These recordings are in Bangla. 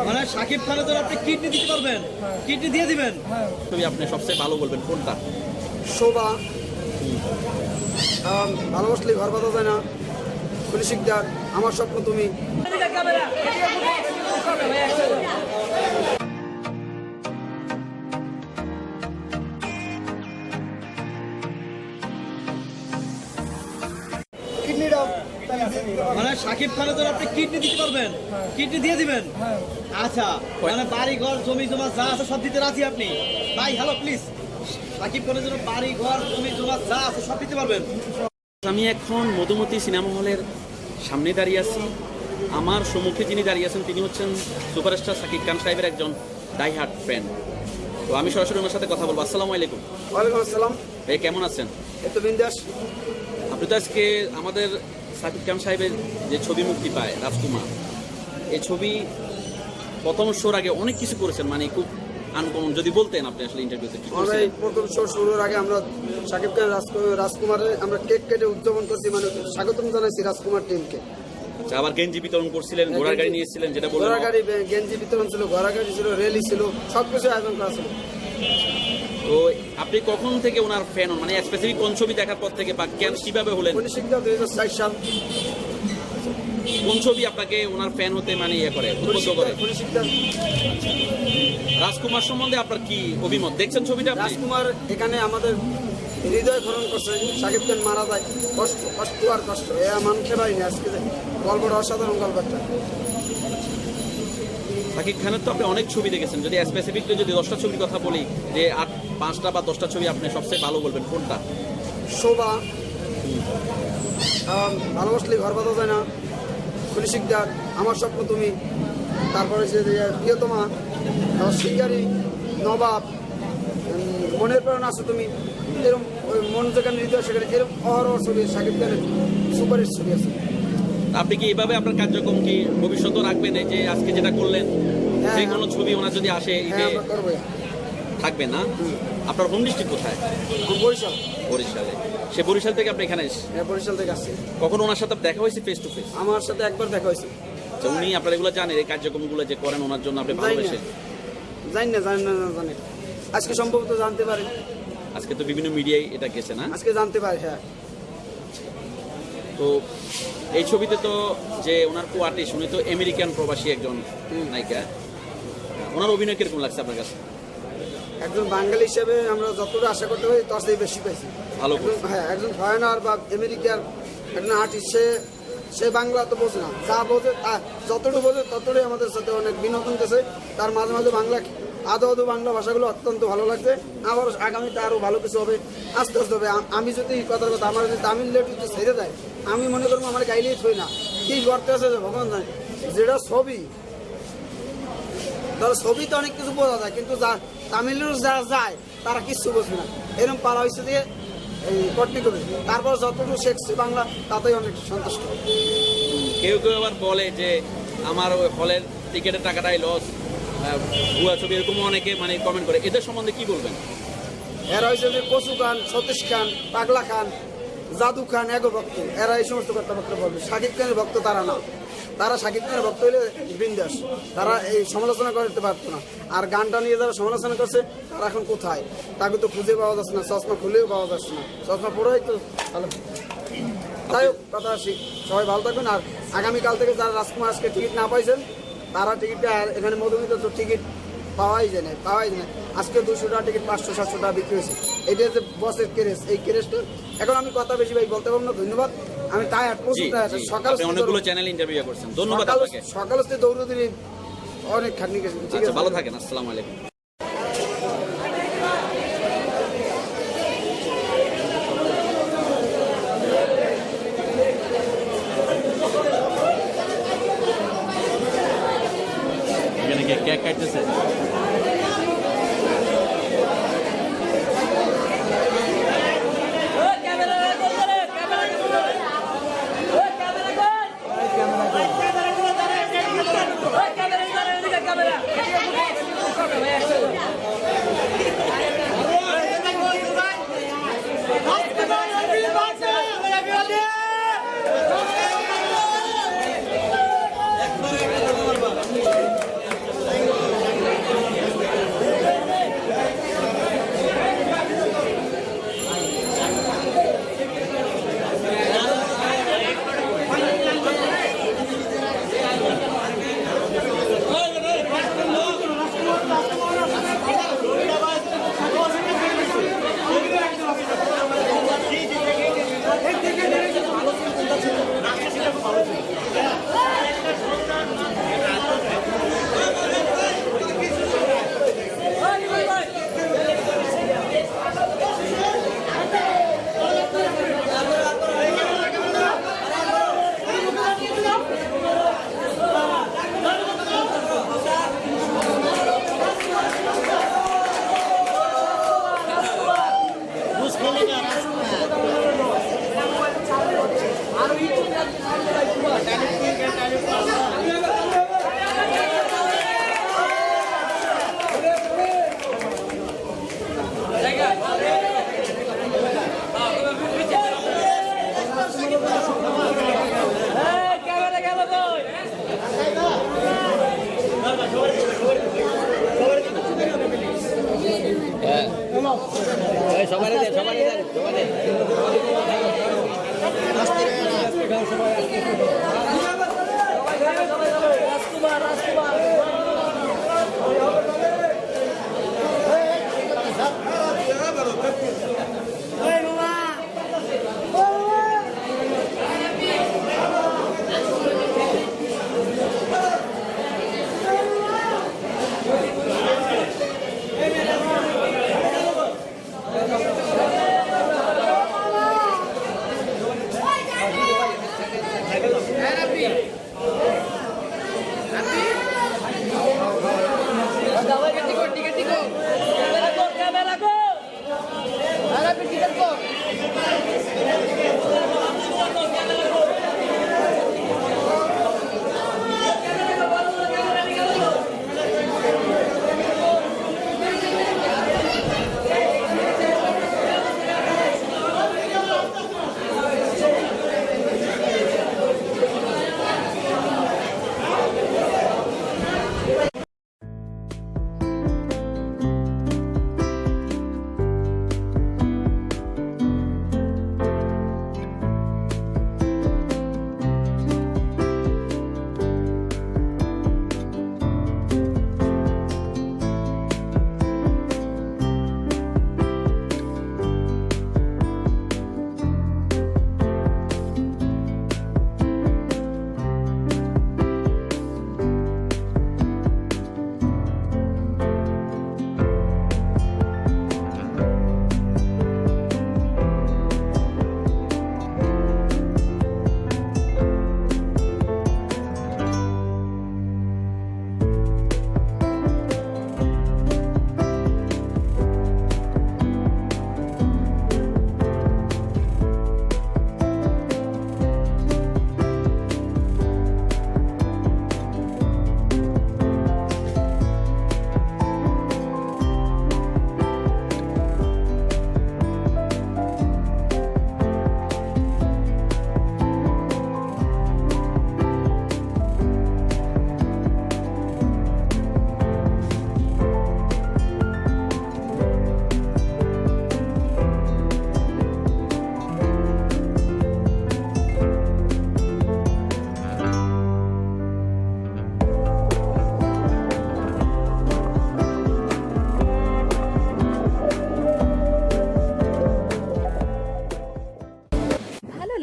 মানে শাকিব খানের জন্য আপনি কিডনি দিতে পারবেন, কিডনি দিয়ে দিবেন। তুমি আপনি সবচেয়ে ভালো বলবেন কোনটা? শোভা, ভালোবাসলে ঘর বাঁধা যায় না, খুলি শিকদার, আমার স্বপ্ন তুমি। মানে শাকিব খানের জন্য আপনি কিডনি দিতে পারবেন, কিডনি দিয়ে দিবেন। আচ্ছা, মানে বাড়ি ঘর জমি জমা যা আছে সব দিতে রাজি আপনি? ভাই হ্যালো প্লিজ, শাকিব খানের জন্য বাড়ি ঘর জমি জমা যা আছে সব দিতে পারবেন? আমি এখন মধুমতি সিনেমা হলের সামনে দাঁড়িয়ে আছি। আমার সম্মুখে যিনি দাঁড়িয়ে আছেন তিনি হচ্ছেন সুপারস্টার শাকিব খান সাহেবের একজন ডাই হার্ট ফ্রেন্ড। তো আমি সরাসরি ওনার সাথে কথা বলবো। আসসালামু আলাইকুম। ওয়ালাইকুম আসসালাম। ভাই কেমন আছেন? এত বিন্দাস। আপনি তো আজকে আমাদের শাকিব খান সাহেবের যে ছবি মুক্তি পায় রাজকুমার, এই ছবি প্রথম শোর আগে অনেক কিছু করেছেন, মানে খুব আনকমন। যদি বলতেন আপনি আসলে ইন্টারভিউতে কি আমরা এই প্রথম শো শুরুর আগে আমরা শাকিব খান রাজকুমারের আমরা কেক কেটে উদযাপন করছি, মানে স্বাগতম জানাইছি রাজকুমার টিমকে। আচ্ছা, আবার গেঞ্জি বিতরণ করছিলেন, ঘোড়ার গাড়ি নিয়েছিলেন, যেটা বললেন। ঘোড়ার গাড়ি, গেঞ্জি বিতরণ ছিল, ঘোড়ার গাড়ি ছিল, র্যালি ছিল, সবকিছু আয়োজন করা ছিল। তো আপনি কখন থেকে ওনার ফ্যান হন, মানে স্পেসিফিক কোন ছবি দেখার পর থেকে, বা কেন কিভাবে হলেন? 2004 সাল। কোন ছবি আপনাকে ওনার ফ্যান হতে মানে ইয়ে করে, উদ্বুদ্ধ করে? রাজকুমার সম্বন্ধে আপনার কি অভিমত? দেখছেন ছবিটা আপনি? রাজকুমার এখানে আমাদের হৃদয় খরণ করছে। শাকিব খান মারা যায়, কষ্ট কষ্ট আর কষ্ট, এ মানুষের পারিনি। আজকে গল্পটা অসাধারণ, গল্প একটা। শাকিব খানের তো আপনি অনেক ছবি দেখেছেন, যদি স্পেসিফিকলি যদি 10টা ছবির কথা বলি, যে 5টা বা 10টা ছবি আপনি সবচেয়ে ভালো বলবেন কোনটা? শোভা, ভালোবাসলে ঘর বাঁধা যায় না, খুলি শিকদার, আমার স্বপ্ন তুমি, তারপরে যে প্রিয়তমা, শিকারী, নবাব, মনের প্রেরণ আছে তুমি, এরকম মন যেখানে হৃদয় সেখানে, এরকম অহরহ ছবি শাকিব খানের সুপারহিট ছবি আছে। আপনি কি এভাবে আপনার কার্যক্রম কি ভবিষ্যতে রাখবেন? এই যে আজকে যেটা করলেন, যে কোনো ছবি ওনার যদি আসে থাকবে না? আপনার হোম ডিস্ট্রিক্ট কোথায়? বরিশাল। বরিশালে। সে বরিশাল থেকে আপনি এখানে এসেছেন? হ্যাঁ, বরিশাল থেকে আসছি। কখন ওনার সাথে দেখা হয়েছে ফেস টু ফেস? আমার সাথে একবার দেখা হয়েছে। আচ্ছা, উনি আপনার এগুলো জানেন, এই কার্যক্রমগুলো যে করেন ওনার জন্য আপনি ভালোবেসে? জানি না, আজকে সম্ভবত জানতে পারে। আজকে তো বিভিন্ন মিডিয়ায় এটা গেছে না? আজকে জানতে পারে, হ্যাঁ। তো এই ছবিতে তো যে ওনার কো আর্টিস্ট, উনি তো আমেরিকান প্রবাসী একজন নায়িকা। ওনার অভিনয় কিরকম লাগছে আপনার কাছে? একজন বাঙালি হিসেবে আমরা যতটা আশা করতে পারি তার চেয়ে বেশি পাইছি। ভালো। হ্যাঁ, একজন ফরেনার বা আমেরিকার একজন আর্টিস্ট, সে বাংলা তো বোঝে না, যা বোঝে যতটুকু বোঝে ততটাই আমাদের সাথে অনেক বিনোদন দিয়েছে। তার মাঝে মাঝে বাংলা আদৌ বাংলা ভাষাগুলো অত্যন্ত ভালো লাগছে। আবার আগামীতে আরও ভালো কিছু হবে, আস্তে আস্তে হবে। আমি যদি কথার কথা, আমার যদি তামিল লেটুতে ছেড়ে দেয়, আমি মনে করবো আমার গাইলেই থই না, কি করতে আছে ভগবান জানে। যেটা ছবি, ধরো ছবি তো অনেক কিছু বোঝা যায়, কিন্তু তামিলের যারা যায় তারা কিচ্ছু বোঝে না। এরকম পালা হয়েছে দিয়ে এই কটনি করে, তারপর যতটুকু শিখছি বাংলা তাতেই অনেক সন্তুষ্ট। কেউ কেউ আবার বলে যে আমার ওই হলের টিকিটের টাকাটাই লস, ভুয়া ছবি, এরকম অনেকে মানে কমেন্ট করে। এদের সম্বন্ধে কি বলবেন? এরা হয়েছে যে কচু খান, সতীশ খান, পাগলা খান, জাদু খান, এগো ভক্ত, এরা এই সমস্ত কথাবার্তা বলবে। শাকিব খানের ভক্ত তারা না। তারা শাকিব খানের ভক্ত হইলে বিন্দাস, তারা এই সমালোচনা করতে পারতো না। আর গানটা নিয়ে যারা সমালোচনা করছে তারা এখন কোথায়, তাকে তো খুঁজে পাওয়া যাচ্ছে না, চশমা খুলেও পাওয়া যাচ্ছে না, চশমা পরেই তো ভালো। তাই হোক, কথা আসি, সবাই ভালো থাকবেন। আর আগামীকাল থেকে যারা রাজকুমার আজকে টিকিট না পাইছেন তারা টিকিটটা, এখানে মধুমিতা তো টিকিট পাওয়াই যায় না। আজকে 200 টাকা টিকিট 500-700 টাকা বিক্রি হয়েছে। এটা যে বসের ক্রেজ, এই ক্রেজটা এখন আমি কথা বেশি ভাই বলতে পারবো না। ধন্যবাদ। আমি টায়ার্ড, প্রচুর টায়ার্ড। সকাল অনেকগুলো চ্যানেল ইন্টারভিউ করছেন, ধন্যবাদ আপনাকে। সকাল থেকে দৌড়ে অনেক খাটনি গেছে। ঠিক আছে, ভালো থাকেন। আসসালামু আলাইকুম। এখানে কেক কাটতেছে।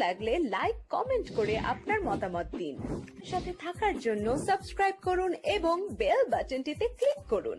লাগলে লাইক কমেন্ট করে আপনার মতামত দিন। সাথে থাকার জন্য সাবস্ক্রাইব করুন এবং বেল বাটনটিতে ক্লিক করুন।